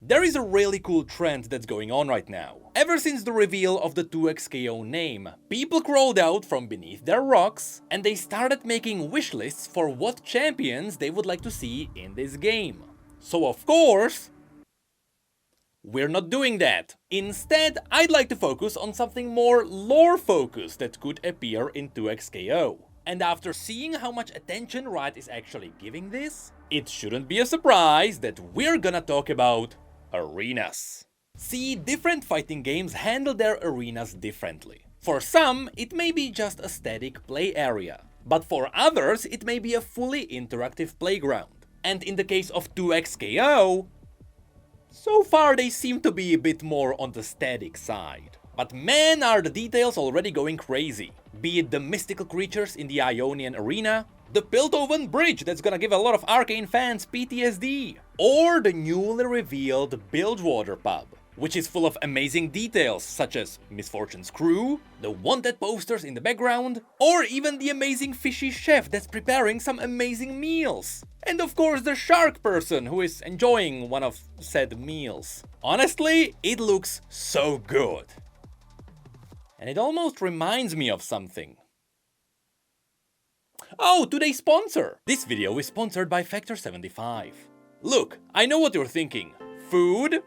There is a really cool trend that's going on right now. Ever since the reveal of the 2xKO name, people crawled out from beneath their rocks and they started making wish lists for what champions they would like to see in this game. So of course, we're not doing that. Instead, I'd like to focus on something more lore-focused that could appear in 2xKO. And after seeing how much attention Riot is actually giving this, it shouldn't be a surprise that we're gonna talk about arenas. See, different fighting games handle their arenas differently. For some, it may be just a static play area, but for others, it may be a fully interactive playground. And in the case of 2xKO, so far they seem to be a bit more on the static side. But man, are the details already going crazy. Be it the mystical creatures in the Ionian arena, the Piltover bridge that's gonna give a lot of Arcane fans PTSD, or the newly revealed Bilgewater pub, which is full of amazing details such as Misfortune's crew, the wanted posters in the background, or even the amazing fishy chef that's preparing some amazing meals. And of course the shark person who is enjoying one of said meals. Honestly, it looks so good. And it almost reminds me of something. Oh, today's sponsor! This video is sponsored by Factor75. Look, I know what you're thinking. Food?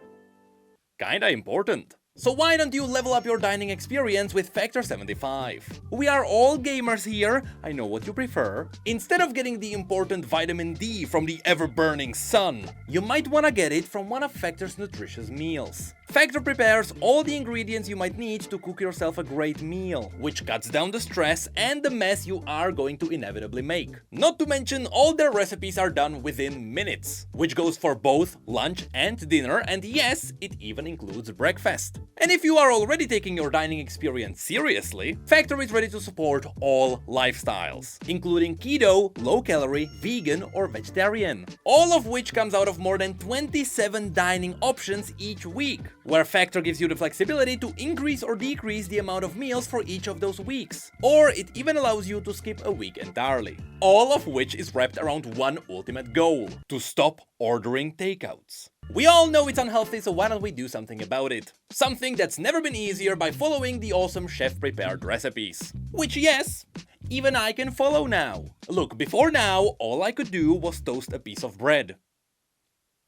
Kinda important. So why don't you level up your dining experience with Factor75? We are all gamers here, I know what you prefer. Instead of getting the important vitamin D from the ever-burning sun, you might wanna get it from one of Factor's nutritious meals. Factor prepares all the ingredients you might need to cook yourself a great meal, which cuts down the stress and the mess you are going to inevitably make. Not to mention, all their recipes are done within minutes, which goes for both lunch and dinner, and yes, it even includes breakfast. And if you are already taking your dining experience seriously, Factor is ready to support all lifestyles, including keto, low-calorie, vegan or vegetarian, all of which comes out of more than 27 dining options each week, where Factor gives you the flexibility to increase or decrease the amount of meals for each of those weeks, or it even allows you to skip a week entirely. All of which is wrapped around one ultimate goal: to stop ordering takeouts. We all know it's unhealthy, so why don't we do something about it? Something that's never been easier by following the awesome chef-prepared recipes. Which, yes, even I can follow now. Look, before now, all I could do was toast a piece of bread.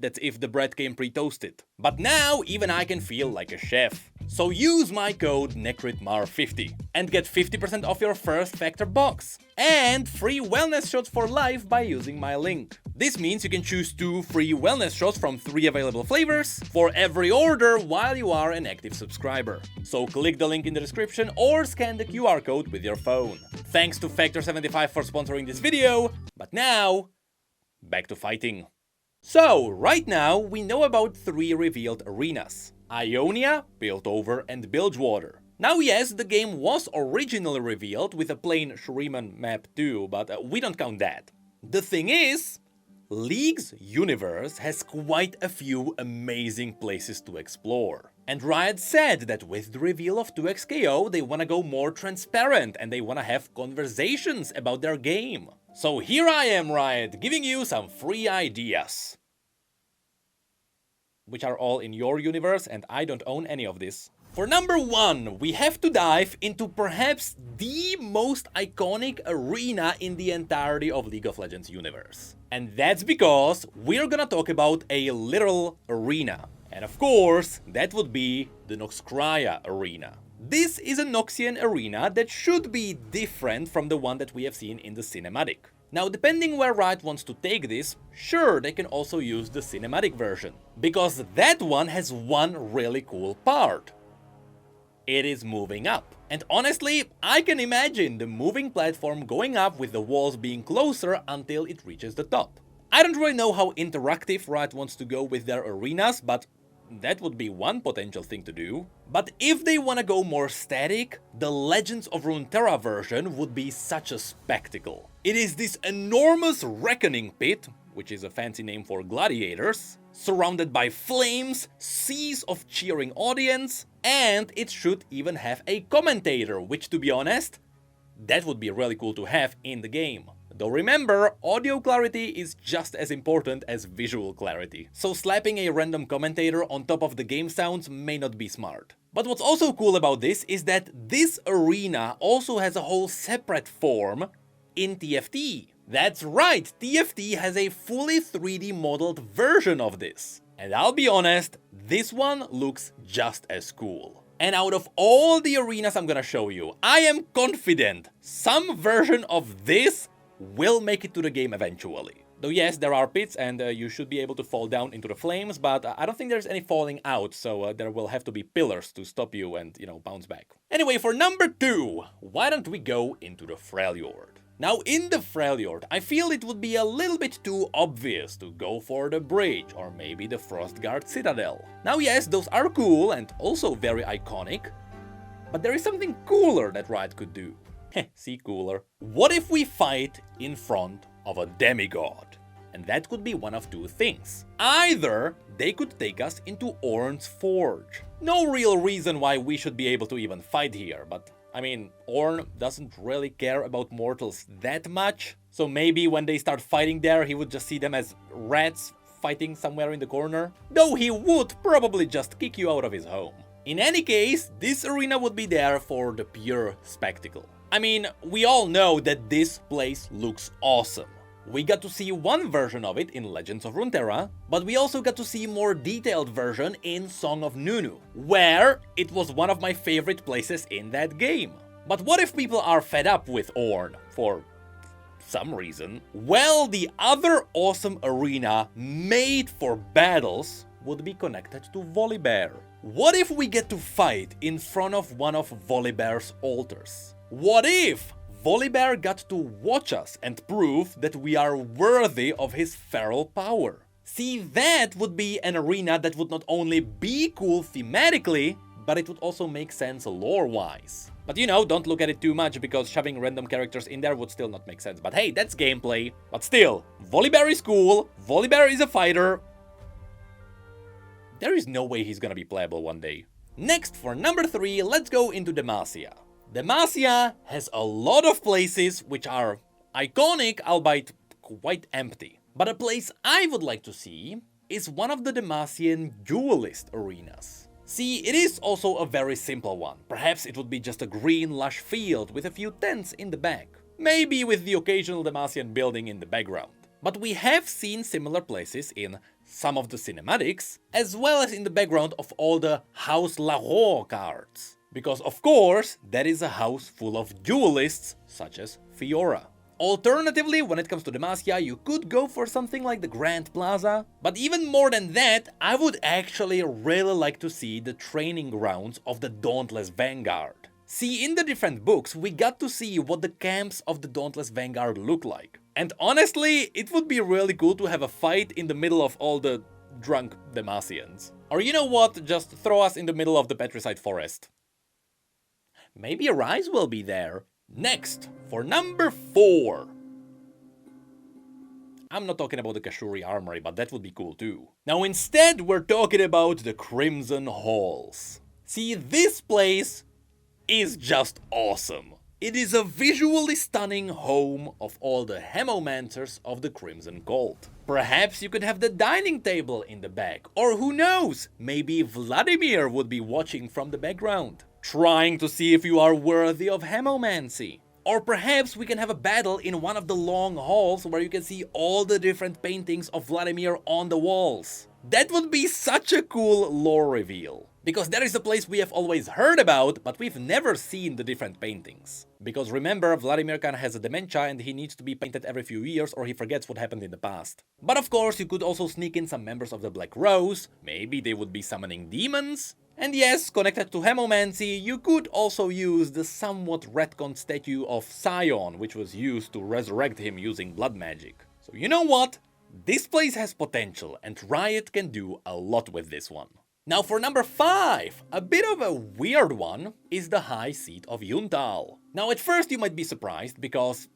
That's if the bread came pre-toasted. But now, even I can feel like a chef. So use my code NecritMar50 and get 50% off your first Factor box. And free wellness shots for life by using my link. This means you can choose 2 free wellness shots from 3 available flavors for every order while you are an active subscriber. So click the link in the description or scan the QR code with your phone. Thanks to Factor75 for sponsoring this video, but now, back to fighting. So, right now, we know about 3 revealed arenas: Ionia, Piltover and Bilgewater. Now yes, the game was originally revealed with a plain Shurima map too, but we don't count that. The thing is, League's universe has quite a few amazing places to explore. And Riot said that with the reveal of 2xKO, they wanna go more transparent and they wanna have conversations about their game. So here I am, Riot, giving you some free ideas. Which are all in your universe, and I don't own any of this. For number 1, we have to dive into perhaps the most iconic arena in the entirety of League of Legends universe. And that's because we're gonna talk about a literal arena. And of course, that would be the Noxian arena. This is a Noxian arena that should be different from the one that we have seen in the cinematic. Now, depending where Riot wants to take this, sure, they can also use the cinematic version, because that one has one really cool part. It is moving up. And honestly, I can imagine the moving platform going up with the walls being closer until it reaches the top. I don't really know how interactive Riot wants to go with their arenas, but that would be one potential thing to do. But if they want to go more static, the Legends of Runeterra version would be such a spectacle. It is this enormous reckoning pit, which is a fancy name for gladiators, surrounded by flames, seas of cheering audience, and it should even have a commentator, which, to be honest, that would be really cool to have in the game. Though remember, audio clarity is just as important as visual clarity, so slapping a random commentator on top of the game sounds may not be smart. But what's also cool about this is that this arena also has a whole separate form in TFT. That's right, TFT has a fully 3D modeled version of this. And I'll be honest, this one looks just as cool. And out of all the arenas I'm gonna show you, I am confident some version of this will make it to the game eventually. Though yes, there are pits and you should be able to fall down into the flames, but I don't think there's any falling out, so there will have to be pillars to stop you and, bounce back. Anyway, for number 2, why don't we go into the Freljord? Now, in the Freljord, I feel it would be a little bit too obvious to go for the bridge or maybe the Frostguard Citadel. Now yes, those are cool and also very iconic, but there is something cooler that Riot could do. See, cooler. What if we fight in front of a demigod? And that could be one of two things. Either they could take us into Ornn's Forge. No real reason why we should be able to even fight here, but I mean, Ornn doesn't really care about mortals that much, so maybe when they start fighting there, he would just see them as rats fighting somewhere in the corner. Though he would probably just kick you out of his home. In any case, this arena would be there for the pure spectacle. I mean, we all know that this place looks awesome. We got to see one version of it in Legends of Runeterra, but we also got to see a more detailed version in Song of Nunu, where it was one of my favorite places in that game. But what if people are fed up with Ornn for some reason? Well, the other awesome arena made for battles would be connected to Volibear. What if we get to fight in front of one of Volibear's altars? What if Volibear got to watch us and prove that we are worthy of his feral power? See, that would be an arena that would not only be cool thematically, but it would also make sense lore-wise. But don't look at it too much, because shoving random characters in there would still not make sense. But hey, that's gameplay. But still, Volibear is cool, Volibear is a fighter. There is no way he's gonna be playable one day. Next, for number 3, let's go into Demacia. Demacia has a lot of places which are iconic, albeit quite empty. But a place I would like to see is one of the Demacian duelist arenas. See, it is also a very simple one. Perhaps it would be just a green lush field with a few tents in the back. Maybe with the occasional Demacian building in the background. But we have seen similar places in some of the cinematics, as well as in the background of all the House Laror cards. Because of course, that is a house full of duelists, such as Fiora. Alternatively, when it comes to Demacia, you could go for something like the Grand Plaza. But even more than that, I would actually really like to see the training grounds of the Dauntless Vanguard. See, in the different books, we got to see what the camps of the Dauntless Vanguard look like. And honestly, it would be really cool to have a fight in the middle of all the drunk Demacians. Or you know what, just throw us in the middle of the Petricite Forest. Maybe Arise will be there. Next, for number 4. I'm not talking about the Kashuri Armory, but that would be cool too. Now instead, we're talking about the Crimson Halls. See, this place is just awesome. It is a visually stunning home of all the Hemomancers of the Crimson Cult. Perhaps you could have the dining table in the back, or who knows, maybe Vladimir would be watching from the background, trying to see if you are worthy of hemomancy. Or perhaps we can have a battle in one of the long halls where you can see all the different paintings of Vladimir on the walls. That would be such a cool lore reveal. Because that is a place we have always heard about, but we've never seen the different paintings. Because remember, Vladimir kinda has a dementia and he needs to be painted every few years or he forgets what happened in the past. But of course, you could also sneak in some members of the Black Rose, maybe they would be summoning demons. And yes, connected to Hemomancy, you could also use the somewhat retconned statue of Sion, which was used to resurrect him using blood magic. So you know what? This place has potential, and Riot can do a lot with this one. Now for number 5, a bit of a weird one, is the High Seat of Ixtal. Now at first you might be surprised, because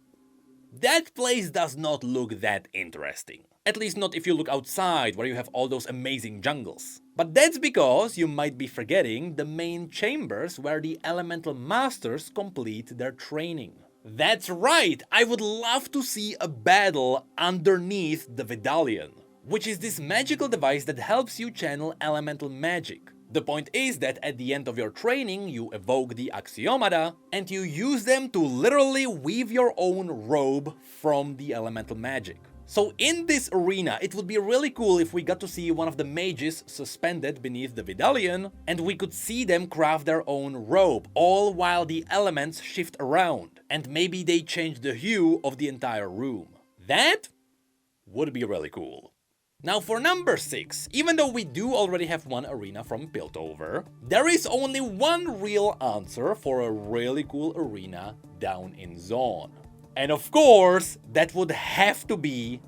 that place does not look that interesting. At least not if you look outside, where you have all those amazing jungles. But that's because you might be forgetting the main chambers where the Elemental Masters complete their training. That's right, I would love to see a battle underneath the Vidalion, which is this magical device that helps you channel elemental magic. The point is that at the end of your training, you evoke the Axiomata, and you use them to literally weave your own robe from the elemental magic. So in this arena, it would be really cool if we got to see one of the mages suspended beneath the Vidalion, and we could see them craft their own robe, all while the elements shift around, and maybe they change the hue of the entire room. That would be really cool. Now for number 6, even though we do already have one arena from Piltover, there is only one real answer for a really cool arena down in Zaun. And of course, that would have to be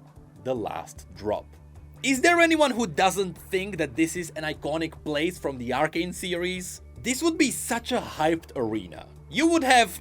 the last drop. Is there anyone who doesn't think that this is an iconic place from the Arcane series? This would be such a hyped arena. You would have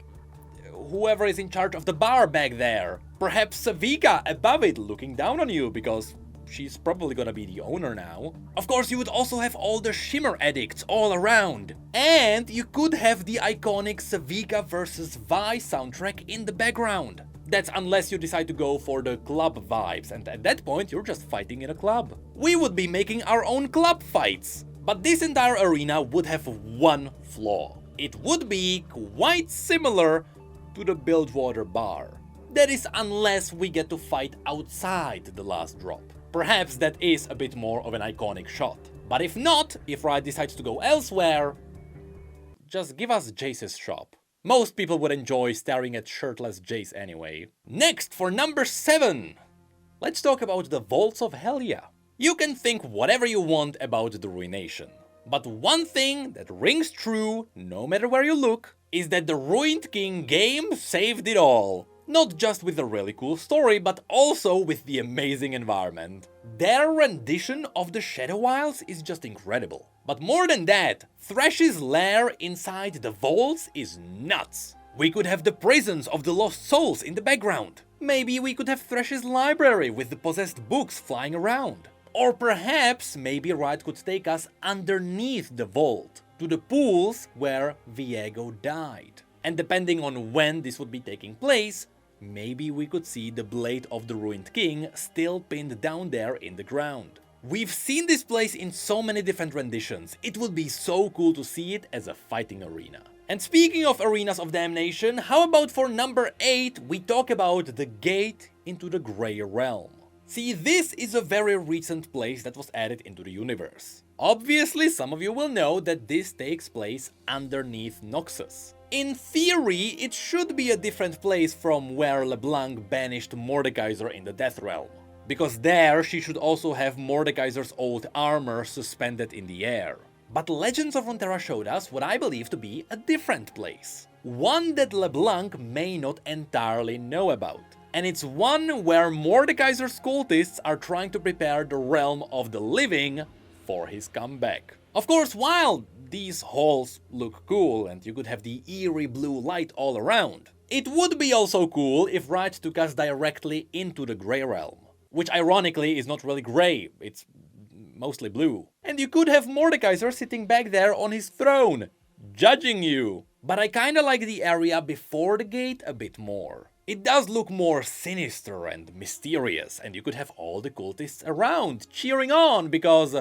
whoever is in charge of the bar back there, perhaps Savika above it looking down on you because she's probably gonna be the owner now. Of course, you would also have all the Shimmer addicts all around. And you could have the iconic Savika vs Vi soundtrack in the background. That's unless you decide to go for the club vibes, and at that point you're just fighting in a club. We would be making our own club fights. But this entire arena would have one flaw. It would be quite similar to the Bilgewater bar. That is, unless we get to fight outside the last drop. Perhaps that is a bit more of an iconic shot. But if not, if Riot decides to go elsewhere, just give us Jace's shop. Most people would enjoy staring at shirtless Jace anyway. Next, for number 7, let's talk about the Vaults of Helya. You can think whatever you want about the Ruination, but one thing that rings true, no matter where you look, is that the Ruined King game saved it all. Not just with a really cool story, but also with the amazing environment. Their rendition of the Shadow Isles is just incredible. But more than that, Thresh's lair inside the vaults is nuts. We could have the prisons of the lost souls in the background. Maybe we could have Thresh's library with the possessed books flying around. Or perhaps maybe Riot could take us underneath the vault, to the pools where Viego died. And depending on when this would be taking place, maybe we could see the Blade of the Ruined King still pinned down there in the ground. We've seen this place in so many different renditions, it would be so cool to see it as a fighting arena. And speaking of arenas of damnation, how about for number 8 we talk about the Gate into the Gray Realm. See, this is a very recent place that was added into the universe. Obviously, some of you will know that this takes place underneath Noxus. In theory, it should be a different place from where LeBlanc banished Mordekaiser in the Death Realm, because there she should also have Mordekaiser's old armor suspended in the air. But Legends of Runeterra showed us what I believe to be a different place. One that LeBlanc may not entirely know about. And it's one where Mordekaiser's cultists are trying to prepare the realm of the living for his comeback. Of course, while these halls look cool and you could have the eerie blue light all around, it would be also cool if Riot took us directly into the Grey Realm. Which ironically is not really grey, it's mostly blue. And you could have Mordekaiser sitting back there on his throne, judging you. But I kinda like the area before the gate a bit more. It does look more sinister and mysterious, and you could have all the cultists around cheering on because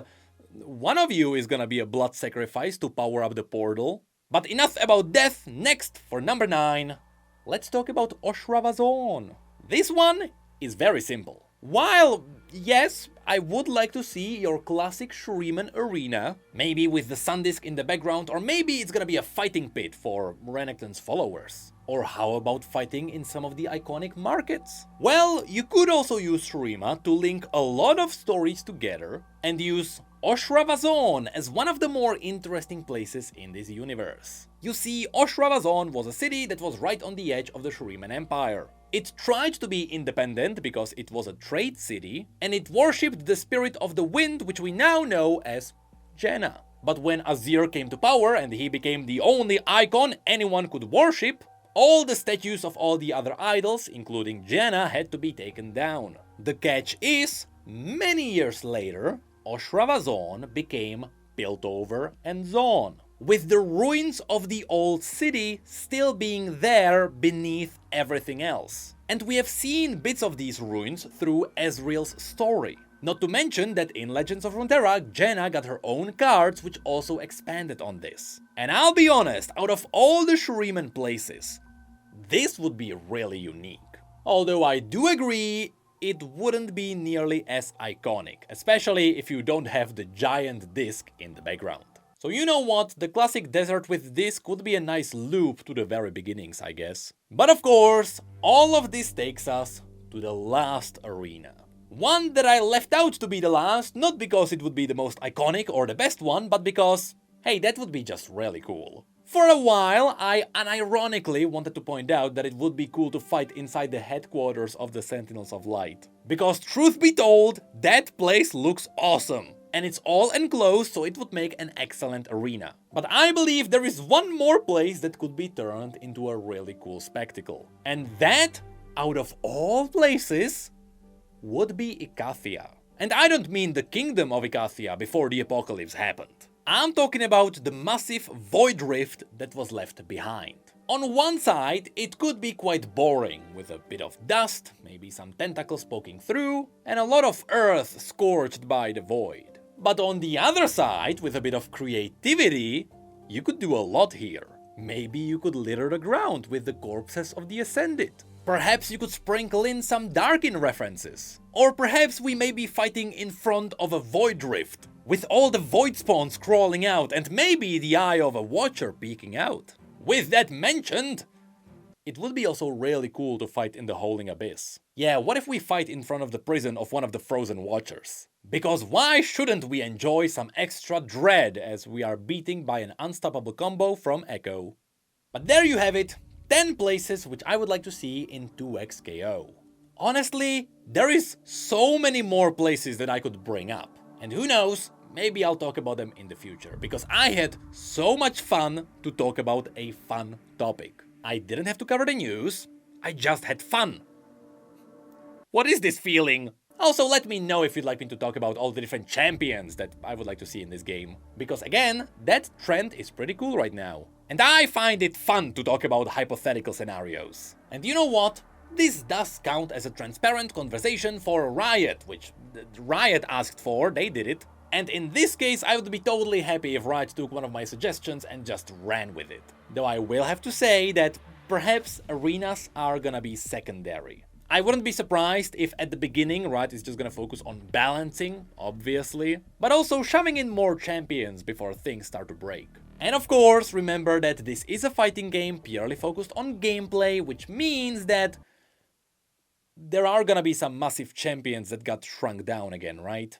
one of you is gonna be a blood sacrifice to power up the portal. But enough about death. Next, for number 9, let's talk about Oshravazon. This one is very simple. While, yes, I would like to see your classic Shuriman arena, maybe with the sun disk in the background, or maybe it's gonna be a fighting pit for Renekton's followers. Or how about fighting in some of the iconic markets? Well, you could also use Shurima to link a lot of stories together and use Oshravazon as one of the more interesting places in this universe. You see, Oshravazon was a city that was right on the edge of the Shuriman Empire. It tried to be independent because it was a trade city, and it worshipped the spirit of the wind, which we now know as Jaina. But when Azir came to power and he became the only icon anyone could worship, all the statues of all the other idols, including Jaina, had to be taken down. The catch is, many years later, Oshravazon became Piltover and Zaun. with the ruins of the old city still being there beneath everything else. And we have seen bits of these ruins through Ezreal's story. Not to mention that in Legends of Runeterra, Jaina got her own cards which also expanded on this. And I'll be honest, out of all the Shuriman places, this would be really unique. Although I do agree, it wouldn't be nearly as iconic, especially if you don't have the giant disc in the background. So you know what, the classic desert with disc would be a nice loop to the very beginnings, I guess. But of course, all of this takes us to the last arena. One that I left out to be the last, not because it would be the most iconic or the best one, but because, hey, that would be just really cool. For a while, I unironically wanted to point out that it would be cool to fight inside the headquarters of the Sentinels of Light. Because truth be told, that place looks awesome. And it's all enclosed, so it would make an excellent arena. But I believe there is one more place that could be turned into a really cool spectacle. And that, out of all places, would be Ikathia. And I don't mean the kingdom of Ikathia before the apocalypse happened. I'm talking about the massive void rift that was left behind. On one side, it could be quite boring, with a bit of dust, maybe some tentacles poking through, and a lot of earth scorched by the void. But on the other side, with a bit of creativity, you could do a lot here. Maybe you could litter the ground with the corpses of the Ascended. Perhaps you could sprinkle in some Darkin references. Or perhaps we may be fighting in front of a void rift, with all the void spawns crawling out and maybe the eye of a watcher peeking out. With that mentioned, it would be also really cool to fight in the Holding Abyss. Yeah, what if we fight in front of the prison of one of the Frozen Watchers? Because why shouldn't we enjoy some extra dread as we are beaten by an unstoppable combo from Echo? But there you have it, 10 places which I would like to see in 2x KO. Honestly, there is so many more places that I could bring up. And who knows, maybe I'll talk about them in the future, because I had so much fun to talk about a fun topic. I didn't have to cover the news, I just had fun. What is this feeling? Also, let me know if you'd like me to talk about all the different champions that I would like to see in this game. Because again, that trend is pretty cool right now. And I find it fun to talk about hypothetical scenarios. And you know what? This does count as a transparent conversation for Riot, which Riot asked for, they did it. And in this case, I would be totally happy if Riot took one of my suggestions and just ran with it. Though I will have to say that perhaps arenas are gonna be secondary. I wouldn't be surprised if at the beginning Riot is just gonna focus on balancing, obviously, but also shoving in more champions before things start to break. And of course, remember that this is a fighting game purely focused on gameplay, which means that there are gonna be some massive champions that got shrunk down again, right?